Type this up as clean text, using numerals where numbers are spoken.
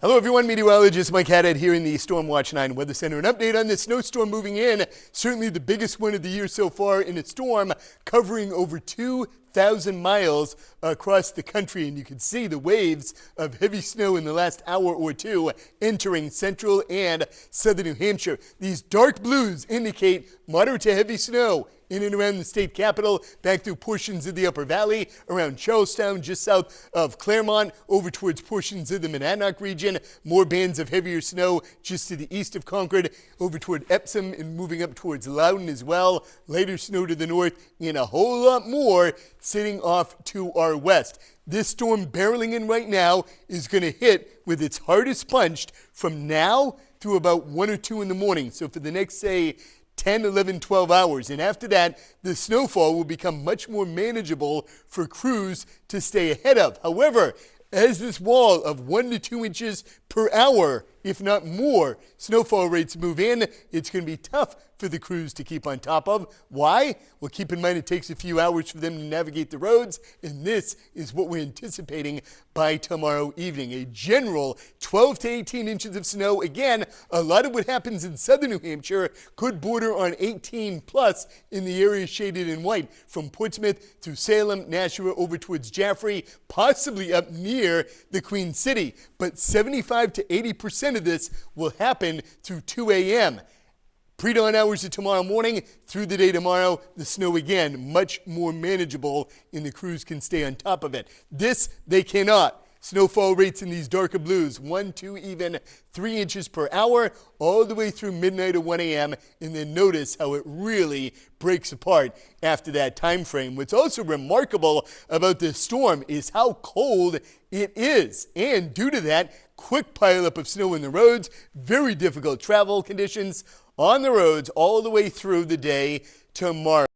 Hello everyone, meteorologist Mike Haddad here in the Stormwatch 9 Weather Center. An update on this snowstorm moving in, certainly the biggest one of the year so far in a storm covering over 2,000 miles across the country. And you can see the waves of heavy snow in the last hour or two entering central and southern New Hampshire. These dark blues indicate moderate to heavy snow in and around the state capital, back through portions of the Upper Valley, around Charlestown, just south of Claremont, over towards portions of the Monadnock region. More bands of heavier snow just to the east of Concord, over toward Epsom and moving up towards Loudon as well. Lighter snow to the north and a whole lot more sitting off to our west. This storm barreling in right now is going to hit with its hardest punched from now through about 1 or 2 in the morning. So for the next, say, 10, 11, 12 hours. And after that, the snowfall will become much more manageable for crews to stay ahead of. However, as this wall of 1 to 2 inches per hour, if not more, snowfall rates move in, it's going to be tough for the crews to keep on top of. Why? Well, keep in mind it takes a few hours for them to navigate the roads, and this is what we're anticipating by tomorrow evening. A general 12 to 18 inches of snow. Again, a lot of what happens in southern New Hampshire could border on 18 plus in the area shaded in white, from Portsmouth through Salem, Nashua, over towards Jaffrey, possibly up near the Queen City. But 75 to 80% of this will happen through 2 a.m. Pre-dawn hours of tomorrow morning through the day tomorrow, the snow again much more manageable and the crews can stay on top of it. This they cannot. Snowfall rates in these darker blues, 1, 2, even 3 inches per hour, all the way through midnight or 1 a.m. And then notice how it really breaks apart after that time frame. What's also remarkable about this storm is how cold it is. And due to that, quick pileup of snow in the roads, very difficult travel conditions on the roads all the way through the day tomorrow.